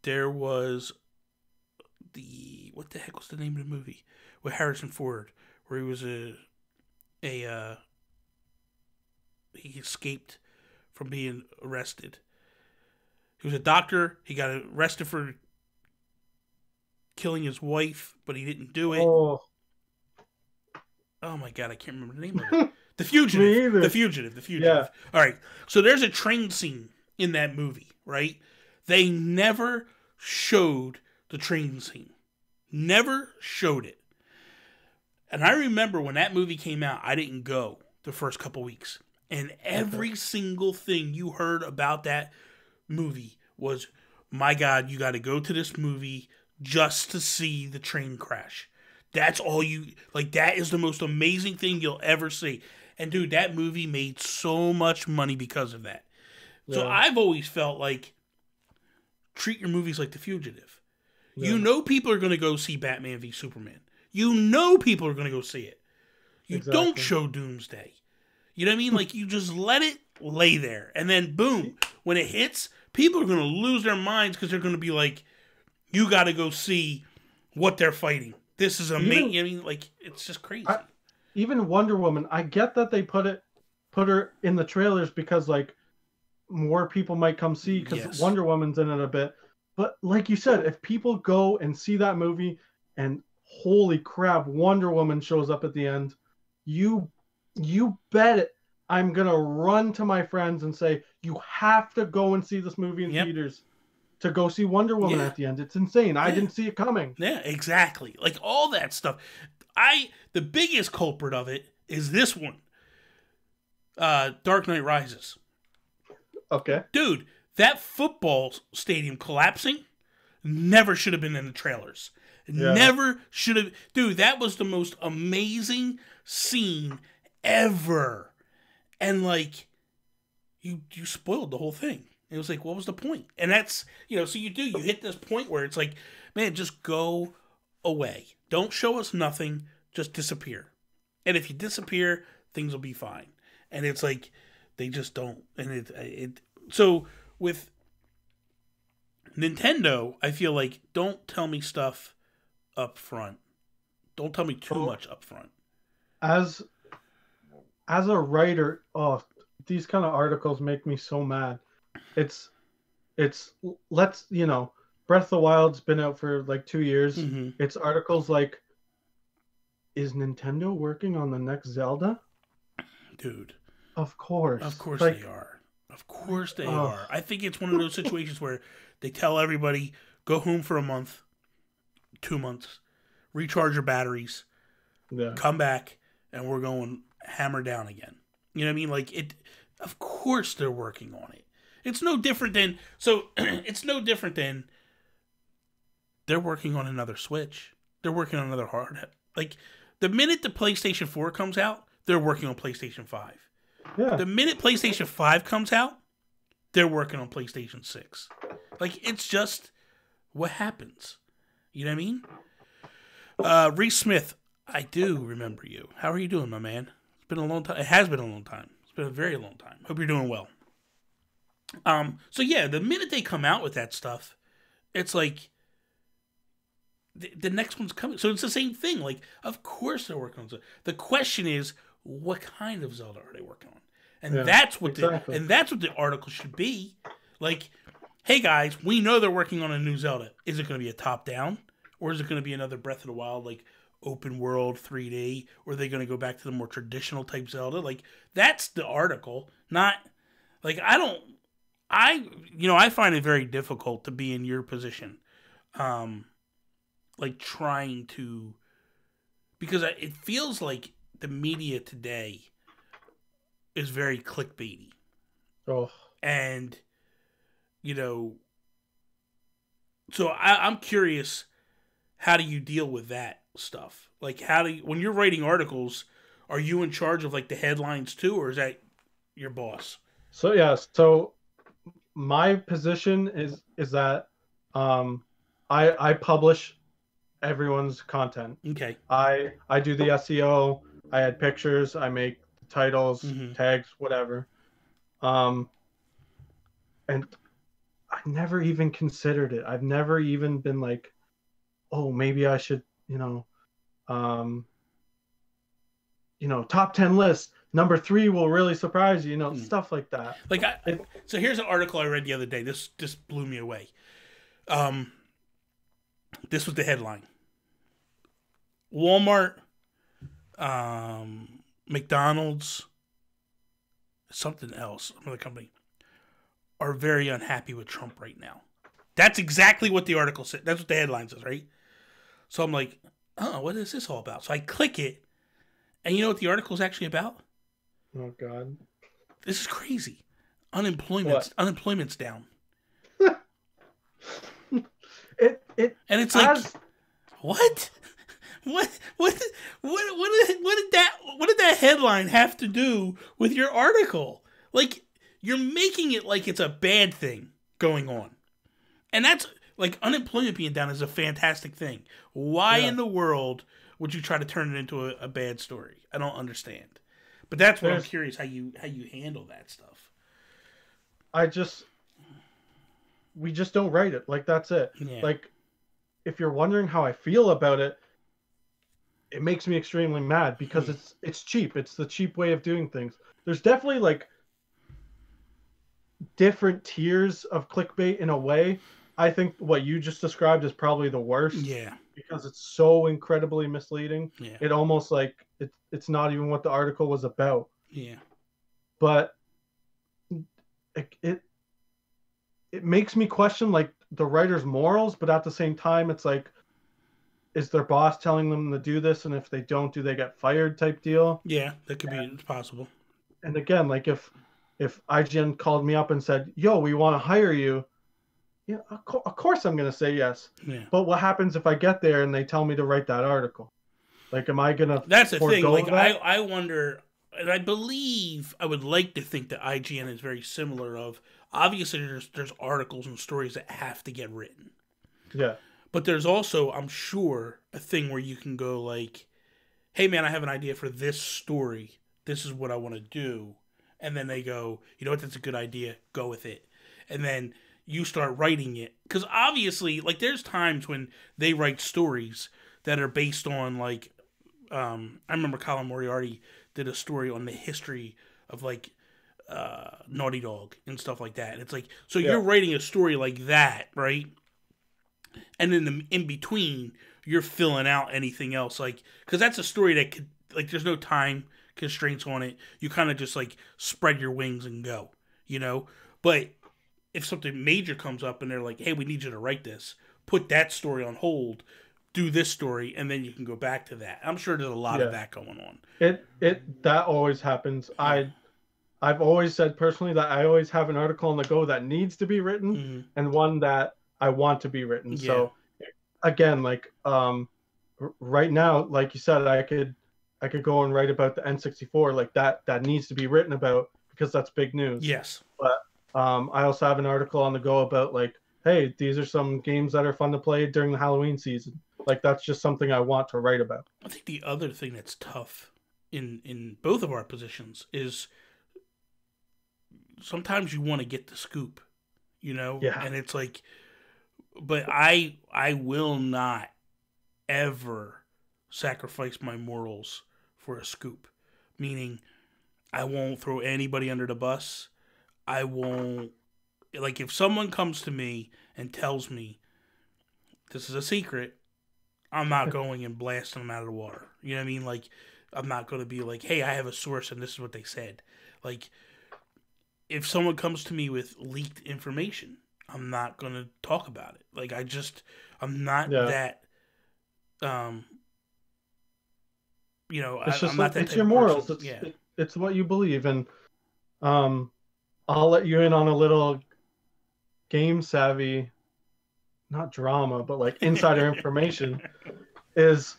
there was what the heck was the name of the movie with Harrison Ford where he was a he escaped from being arrested. He was a doctor. He got arrested for killing his wife, but he didn't do it. Oh, Oh my god, I can't remember the name of it. The me Fugitive. either. The Fugitive. The Fugitive. Yeah. All right. So there's a train scene in that movie, right? They never showed the train scene. Never showed it. And I remember when that movie came out, I didn't go the first couple weeks. And every single thing you heard about that movie was, my God, you got to go to this movie just to see the train crash. That's all you like. That is the most amazing thing you'll ever see. And dude, that movie made so much money because of that. So Yeah. I've always felt like treat your movies like The Fugitive. You Yeah. know people are going to go see Batman v Superman. You know people are going to go see it. You don't Exactly. show Doomsday. You know what I mean? Like you just let it lay there, and then boom, when it hits, people are going to lose their minds because they're going to be like, "You got to go see what they're fighting. This is amazing." I mean, like it's just crazy. Even Wonder Woman, I get that they put her in the trailers because like more people might come see because Yes. Wonder Woman's in it a bit. But like you said, if people go and see that movie and holy crap, Wonder Woman shows up at the end, you bet it. I'm gonna run to my friends and say, you have to go and see this movie in Yep. theaters to go see Wonder Woman Yeah. at the end. It's insane. I Yeah. didn't see it coming. Yeah, exactly. Like all that stuff. The biggest culprit of it is this one. Dark Knight Rises. Okay. Dude, that football stadium collapsing never should have been in the trailers. Yeah. Never should have. Dude, that was the most amazing scene ever. And like you spoiled the whole thing. It was like, what was the point? And that's, so you hit this point where it's like, man, just go away. Don't show us nothing. Just disappear. And if you disappear, things will be fine. And it's like, they just don't. And so with Nintendo, I feel like, don't tell me stuff up front. Don't tell me too much up front. As a writer, oh, these kind of articles make me so mad. It's let's, Breath of the Wild's been out for like 2 years. Mm-hmm. It's articles like, is Nintendo working on the next Zelda? Dude. Of course. Of course like, they are. Of course they are. I think it's one of those situations where they tell everybody, go home for a month, 2 months, recharge your batteries, come back, and we're going hammer down again. You know what I mean? Like, of course they're working on it. It's no different than, they're working on another Switch. They're working on another hard. Like, the minute the PlayStation 4 comes out, they're working on PlayStation 5. Yeah. The minute PlayStation 5 comes out, they're working on PlayStation 6. Like, it's just what happens. You know what I mean? Reese Smith, I do remember you. How are you doing, my man? It's been a long time. It has been a long time. It's been a very long time. Hope you're doing well. So yeah, the minute they come out with that stuff, it's like the next one's coming. So it's the same thing. Like, of course they're working on Zelda. The question is, what kind of Zelda are they working on? And that's what the article should be. Like, hey guys, we know they're working on a new Zelda. Is it going to be a top down, or is it going to be another Breath of the Wild, like open world 3D, or are they going to go back to the more traditional type Zelda? Like, that's the article. Not like I find it very difficult to be in your position, like trying to, because it feels like the media today is very clickbaity. Oh. And, so I'm curious, how do you deal with that stuff? Like, when you're writing articles, are you in charge of like the headlines too, or is that your boss? So yeah, so my position is that I publish everyone's content. Okay. I do the SEO, I add pictures, I make titles, tags, whatever. And I never even considered it. I've never even been like, oh, maybe I should, top 10 list. Number 3 will really surprise you, stuff like that. Like, so here's an article I read the other day. This just blew me away. This was the headline. Walmart, McDonald's, something else, another company, are very unhappy with Trump right now. That's exactly what the article said. That's what the headline says, right? So I'm like, oh, what is this all about? So I click it, and you know what the article is actually about? Oh, God. This is crazy. Unemployment's down. And it's like, what? What did that headline have to do with your article? Like, you're making it like it's a bad thing going on. And that's, like, unemployment being down is a fantastic thing. Why in the world would you try to turn it into a bad story? I don't understand. But that's what I'm curious, how you handle that stuff. We just don't write it. Like, that's it. Yeah. Like, if you're wondering how I feel about it, it makes me extremely mad because it's cheap. It's the cheap way of doing things. There's definitely like different tiers of clickbait in a way. I think what you just described is probably the worst. Yeah. Because it's so incredibly misleading. Yeah. It almost like it's not even what the article was about. Yeah. But it makes me question like the writer's morals, but at the same time it's like, is their boss telling them to do this, and if they don't, do they get fired type deal? Yeah, that could be possible. And again, like if IGN called me up and said, yo, we want to hire you, yeah, of course I'm going to say yes. Yeah. But what happens if I get there and they tell me to write that article? Like, am I going to That's the thing. Like, I wonder, and I believe, I would like to think that IGN is very similar of, obviously there's articles and stories that have to get written. Yeah. But there's also, I'm sure, a thing where you can go like, hey man, I have an idea for this story. This is what I want to do. And then they go, you know what, that's a good idea. Go with it. And then you start writing it. Because obviously, like, there's times when they write stories that are based on, like, I remember Colin Moriarty did a story on the history of, like, Naughty Dog and stuff like that. And it's like, so you're writing a story like that, right? And then in between, you're filling out anything else, like, because that's a story that could, like, there's no time constraints on it. You kind of just, like, spread your wings and go, you know? But if something major comes up and they're like, hey, we need you to write this, put that story on hold, do this story, and then you can go back to that. I'm sure there's a lot of that going on. That always happens. I've always said personally that I always have an article on the go that needs to be written and one that I want to be written. Yeah. So again, like, right now, like you said, I could go and write about the N64, like that needs to be written about because that's big news. Yes. But I also have an article on the go about, like, hey, these are some games that are fun to play during the Halloween season. Like, that's just something I want to write about. I think the other thing that's tough in both of our positions is sometimes you want to get the scoop, you know? Yeah. And it's like, but I will not ever sacrifice my morals for a scoop. Meaning, I won't throw anybody under the bus. I won't, like, if someone comes to me and tells me this is a secret, I'm not going and blasting them out of the water. You know what I mean? Like, I'm not going to be like, hey, I have a source and this is what they said. Like, if someone comes to me with leaked information, I'm not going to talk about it. Like, I'm not that, you know, it's just I'm like, not that it's your morals. It's what you believe. And I'll let you in on a little game savvy, not drama, but like insider information is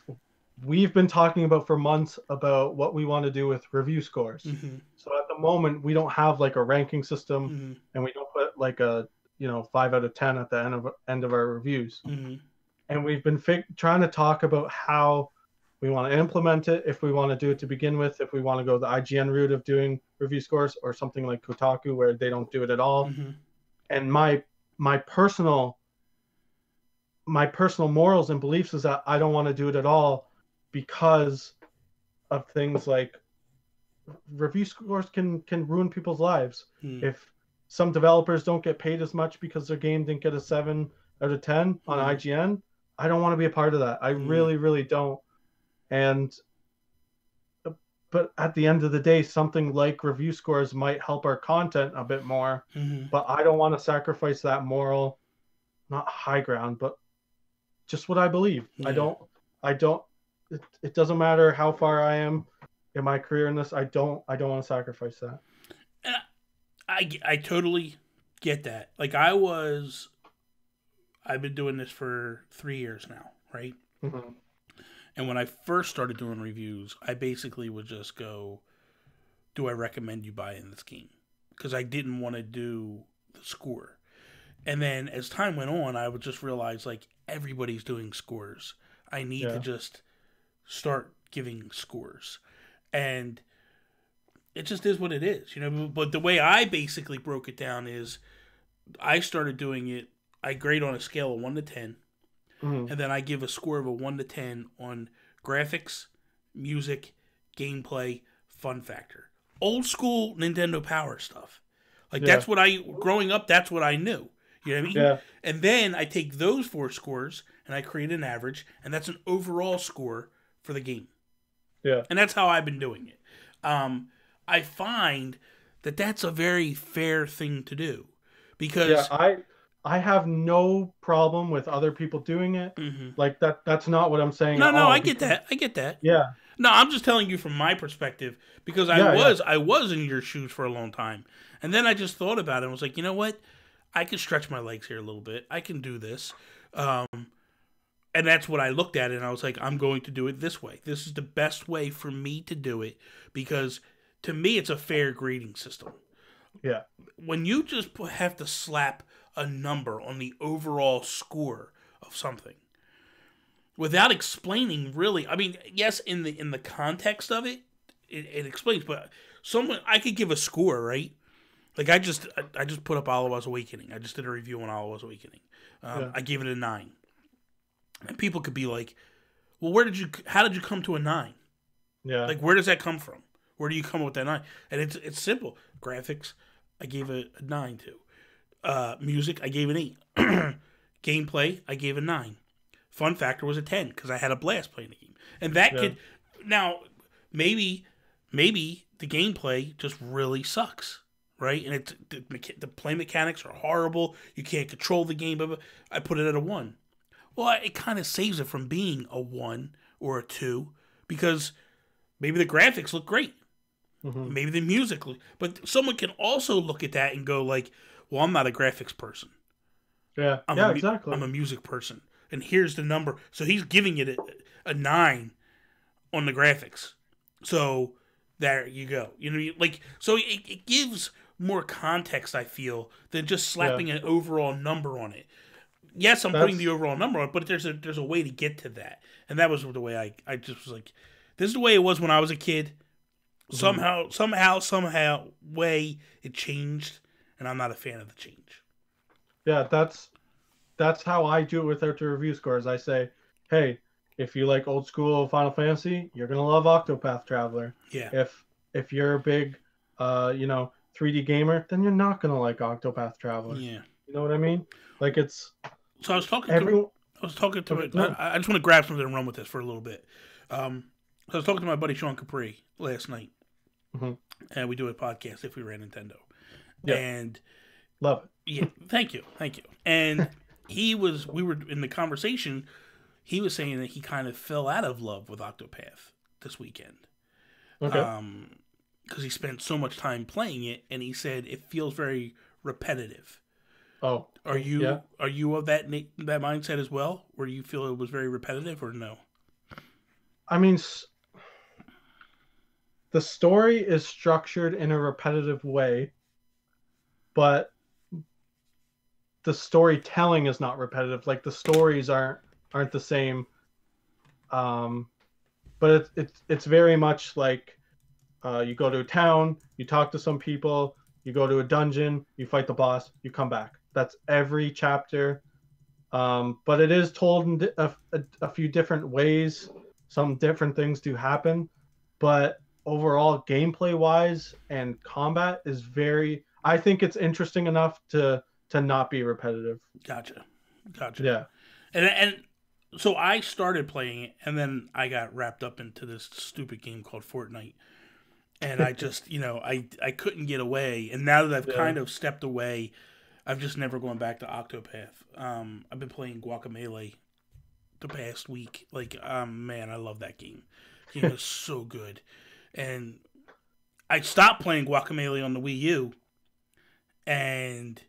we've been talking about for months about what we want to do with review scores. So at the moment, we don't have like a ranking system and we don't put like a, 5 out of 10 at the end of our reviews. And we've been trying to talk about how we want to implement it, if we want to do it to begin with, if we want to go the IGN route of doing review scores or something like Kotaku where they don't do it at all. And my personal morals and beliefs is that I don't want to do it at all because of things like review scores can ruin people's lives. If some developers don't get paid as much because their game didn't get a 7 out of 10 on IGN, I don't want to be a part of that. I really, really don't. But at the end of the day, something like review scores might help our content a bit more. But I don't want to sacrifice that moral, not high ground, but just what I believe. I don't. It doesn't matter how far I am in my career in this. I don't want to sacrifice that. And I totally get that. Like, I've been doing this for 3 years now, right? And when I first started doing reviews, I basically would just go, do I recommend you buy in this game? Because I didn't want to do the score. And then as time went on, I would just realize, like, everybody's doing scores. I need to just start giving scores. And it just is what it is, you know? But the way I basically broke it down is I started doing it, I grade on a scale of 1 to 10. And then I give a score of a 1 to 10 on graphics, music, gameplay, fun factor. Old school Nintendo Power stuff. Like, that's what growing up, that's what I knew. You know what I mean? Yeah. And then I take those 4 scores and I create an average, and that's an overall score for the game. Yeah. And that's how I've been doing it. I find that that's a very fair thing to do. Because... Yeah, I have no problem with other people doing it. Like, that's not what I'm saying. No, I get that. I get that. Yeah. No, I'm just telling you from my perspective because I was in your shoes for a long time. And then I just thought about it and was like, you know what? I can stretch my legs here a little bit. I can do this. And that's what I looked at and I was like, I'm going to do it this way. This is the best way for me to do it because to me it's a fair grading system. Yeah. When you just have to slap a number on the overall score of something without explaining really, I mean, yes, in the context of it explains, but I could give a score, right? Like I just put up Oliver's Awakening. I just did a review on Oliver's Awakening. Yeah. I gave it a 9. And people could be like, "Well, how did you come to a 9? Yeah. Like, where does that come from? Where do you come up with that 9?" And it's simple. Graphics, I gave a 9 to. Music, I gave an 8. Gameplay, I gave a 9. Fun factor was a 10 because I had a blast playing the game. And that could now maybe the gameplay just really sucks, right? And it's the play mechanics are horrible. You can't control the game. But I put it at a 1. Well, it kind of saves it from being a 1 or a 2 because maybe the graphics look great. Mm-hmm. Maybe the music look, but someone can also look at that and go like, "Well, I'm not a graphics person. Yeah. Exactly. I'm a music person." And here's the number. So he's giving it a 9 on the graphics. So there you go. You know, like so it gives more context. I feel than just slapping an overall number on it. Yes, I'm putting the overall number on it, but there's a way to get to that, and that was the way I just was like, this is the way it was when I was a kid. Somehow, way it changed, and I'm not a fan of the change. Yeah, that's how I do it with our review scores. I say, hey, if you like old school Final Fantasy, you're gonna love Octopath Traveler. Yeah. If you're a big 3D gamer, then you're not gonna like Octopath Traveler. Yeah. You know what I mean? Like it's. So I was talking to it. No. I just want to grab something and run with this for a little bit. So I was talking to my buddy Sean Capri last night, and we do a podcast if we ran Nintendo. Yeah. And Love it. yeah, thank you. And we were in the conversation. He was saying that he kind of fell out of love with Octopath this weekend. Okay. Because he spent so much time playing it, and he said it feels very repetitive. Oh, Are you of that mindset as well, where you feel it was very repetitive, or no? I mean, the story is structured in a repetitive way, but the storytelling is not repetitive. Like the stories aren't the same. But it's very much like you go to a town, you talk to some people, you go to a dungeon, you fight the boss, you come back. That's every chapter. But it is told in a few different ways. Some different things do happen, but overall, gameplay wise and combat is very. I think it's interesting enough to not be repetitive. Gotcha. Yeah. And so I started playing it, and then I got wrapped up into this stupid game called Fortnite, and I just I couldn't get away. And now that I've kind of stepped away, I've just never gone back to Octopath. I've been playing Guacamelee the past week. Like, man, I love that game. The game is so good. And I stopped playing Guacamelee on the Wii U, and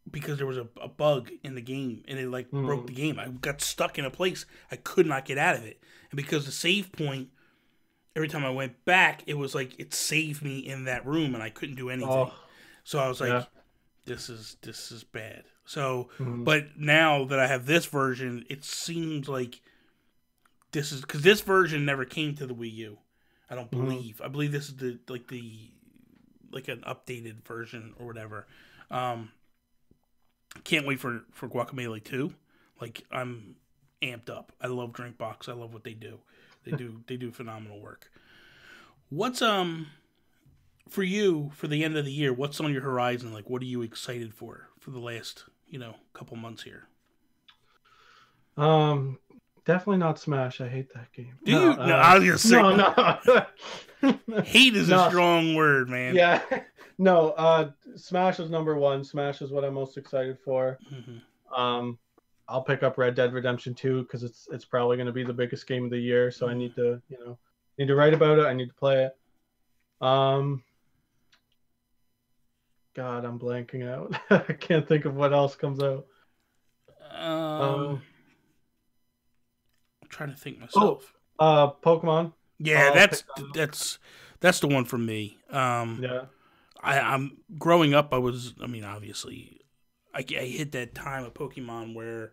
because there was a bug in the game, and it broke the game. I got stuck in a place I could not get out of it, and because the save point, every time I went back, it was like it saved me in that room, and I couldn't do anything. So I was like, this is bad. So, but now that I have this version, it seems like this is because this version never came to the Wii U. I don't believe. I believe this is the an updated version or whatever. Can't wait for Guacamelee 2. Like, I'm amped up. I love Drinkbox. I love what they do. They do phenomenal work. What's for you for the end of the year? What's on your horizon? Like, what are you excited for the last couple months here? Definitely not Smash. I hate that game. Do you? No, I was gonna say no. Hate is a strong word, man. Yeah. No, Smash is number one. Smash is what I'm most excited for. I'll pick up Red Dead Redemption 2 because it's probably going to be the biggest game of the year. So I need to write about it. I need to play it. God, I'm blanking out. I can't think of what else comes out. I'm trying to think myself. Pokemon. Yeah, that's the one for me. Yeah. I'm growing up. Obviously, I hit that time of Pokemon where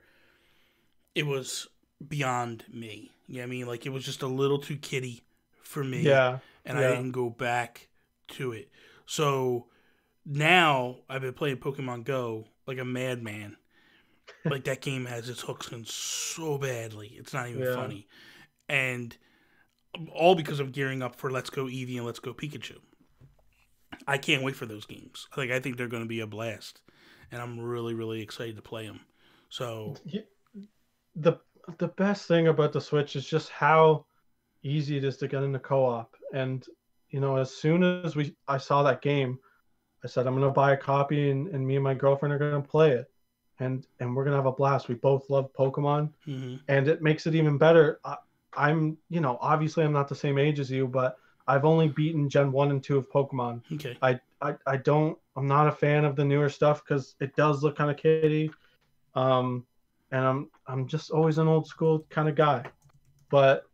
it was beyond me. You know what I mean? Like, it was just a little too kiddie for me. Yeah. And I didn't go back to it. So now I've been playing Pokemon Go like a madman. Like that game has its hooks in so badly. It's not even funny. And all because I'm gearing up for Let's Go Eevee and Let's Go Pikachu. I can't wait for those games. Like I think they're going to be a blast. And I'm really, really excited to play them. So the best thing about the Switch is just how easy it is to get into co-op. And as soon as I saw that game, I said I'm gonna buy a copy, and me and my girlfriend are gonna play it, and we're gonna have a blast. We both love Pokemon, and it makes it even better. I'm obviously I'm not the same age as you, but I've only beaten Gen 1 and 2 of Pokemon. Okay. I'm not a fan of the newer stuff because it does look kind of kiddie. And I'm just always an old school kind of guy. But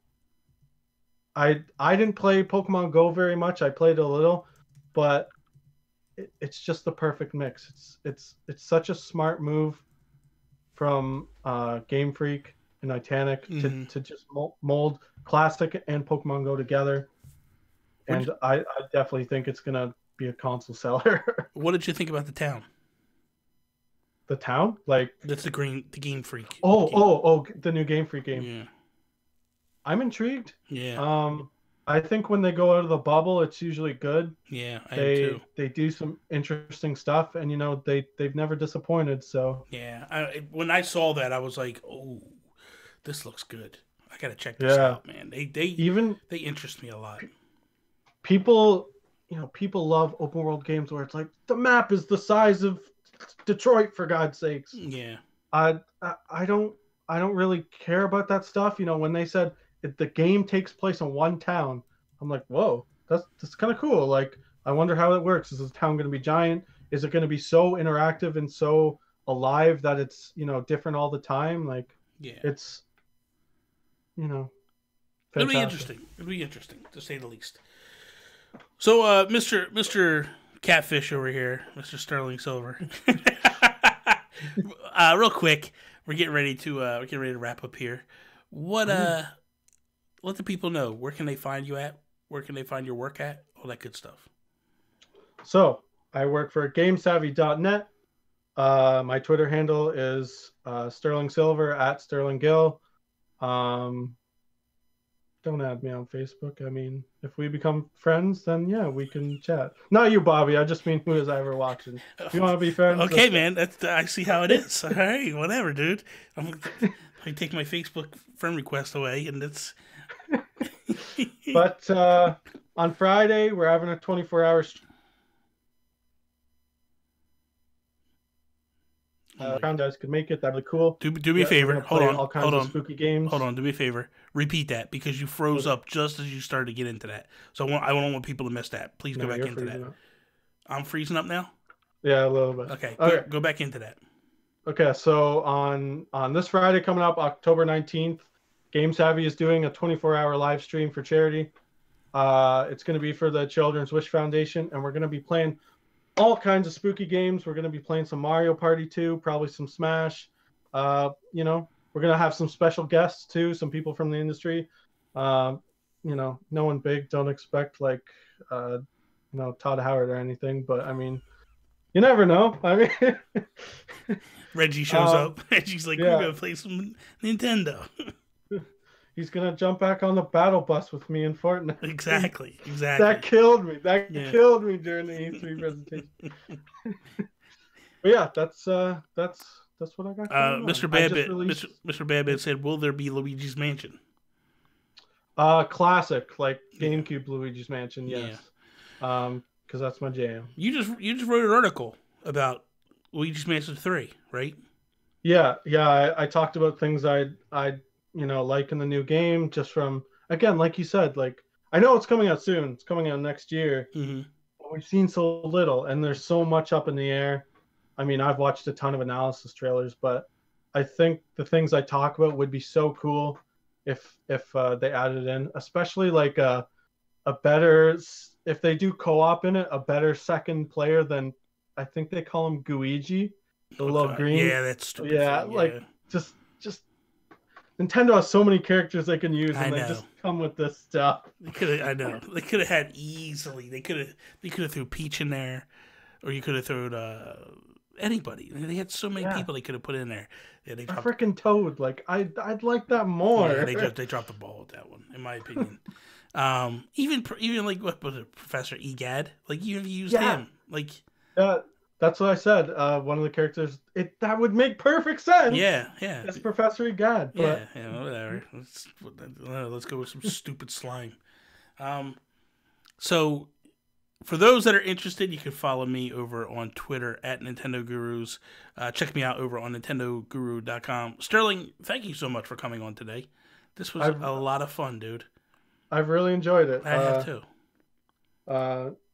I didn't play Pokemon Go very much. I played a little, but it's just the perfect mix. It's such a smart move from Game Freak and Titanic to just mold Classic and Pokemon Go together. And I definitely think it's gonna be a console seller. What did you think about the town? The town? Like that's the Game Freak. Oh, the new Game Freak game. Yeah. I'm intrigued. Yeah. I think when they go out of the bubble, it's usually good. Yeah, I do too. They do some interesting stuff, and they've never disappointed. So yeah, when I saw that, I was like, oh, this looks good. I gotta check this out, man. They interest me a lot. People love open world games where it's like the map is the size of Detroit, for God's sakes. Yeah. I don't really care about that stuff. When they said the game takes place in one town, I'm like, whoa, that's kind of cool. Like, I wonder how it works. Is this town going to be giant? Is it going to be so interactive and so alive that it's different all the time? Like, it's fantastic. It'll be interesting to say the least. So, Mr. Catfish over here, Mr. Sterling Silver. Real quick, we're getting ready to wrap up here. Let the people know, where can they find you at? Where can they find your work at? All that good stuff. So I work for GameSavvy.net. My Twitter handle is Sterling Silver at Sterling Gill. Don't add me on Facebook. I mean, if we become friends, then yeah, we can chat. Not you, Bobby. I just mean who is ever watching. If you want to be friends? Okay, man. I see how it is. All right, whatever, dude. I take my Facebook friend request away, and it's. But on Friday, we're having a 24-hour. You guys could make it. That'd be cool. Do me a favor. Hold on. All kinds of spooky games. Hold on. Do me a favor. Repeat that because you froze up just as you started to get into that. So I don't want people to miss that. Please go back into that. I'm freezing up now? Yeah, a little bit. Okay. Go back into that. Okay, so on this Friday coming up, October 19th, Game Savvy is doing a 24-hour live stream for charity. It's going to be for the Children's Wish Foundation, and we're going to be playing all kinds of spooky games. We're going to be playing some Mario Party 2, probably some Smash. We're going to have some special guests too, some people from the industry. No one big. Don't expect Todd Howard or anything, but I mean, you never know. I mean, Reggie shows up. Reggie's like, we're going to play some Nintendo. He's going to jump back on the battle bus with me in Fortnite. Exactly. That killed me. Killed me during the E3 presentation. But yeah, that's what I got. Mr. Babbitt said, will there be Luigi's Mansion? Classic, like GameCube Luigi's Mansion, yes. Because that's my jam. You just wrote an article about Luigi's Mansion 3, right? Yeah. I talked about things I like in the new game, just from, again, like you said, like, I know it's coming out soon. It's coming out next year. Mm-hmm. But we've seen so little, and there's so much up in the air. I mean, I've watched a ton of analysis trailers, but I think the things I talk about would be so cool if they added in, especially like a better, if they do co-op in it, a better second player than, I think they call him Guigi, the little green. Yeah, that's stupid. Yeah, like just Nintendo has so many characters they can use, I and they know. just come with this stuff. They could have. I know. They could have had easily. They could have threw Peach in there, or you could have thrown anybody. They had so many people they could have put in there. Yeah, they A dropped. freaking Toad, like I'd like that more. Yeah, they dropped the ball with that one, in my opinion. Even like what was it, Professor Egad? Like you used him. Like That's what I said. One of the characters, that would make perfect sense. yeah. It's Professor Egad. But Yeah, whatever. Let's go with some stupid slime. So, for those that are interested, you can follow me over on Twitter at Nintendo Gurus. Check me out over on NintendoGuru.com. Sterling, thank you so much for coming on today. This was a lot of fun, dude. I've really enjoyed it. I have too.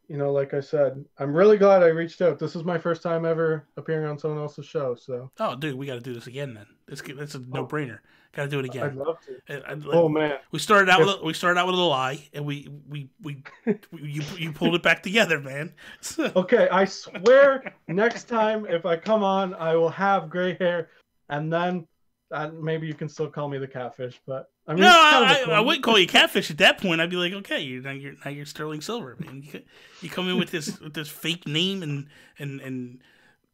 Like I said, I'm really glad I reached out. This is my first time ever appearing on someone else's show. So. Oh, dude, we got to do this again then. It's a no-brainer. Got to do it again. I'd love to. Oh man, we started out with a lie, and you pulled it back together, man. Okay, I swear next time if I come on, I will have gray hair, and then maybe you can still call me the catfish. But I mean, no, I wouldn't call you catfish at that point. I'd be like, okay, you're Sterling Silver, man. You come in with this fake name and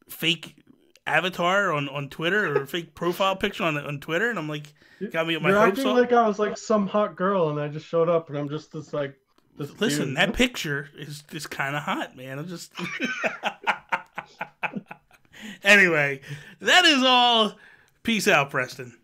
fake avatar on Twitter or fake profile picture on Twitter, and I'm like, got me at my hopes up. You're acting like I was like some hot girl, and I just showed up, and I'm just this like. Listen, dude. that picture is kind of hot, man. I'm just. Anyway, that is all. Peace out, Preston.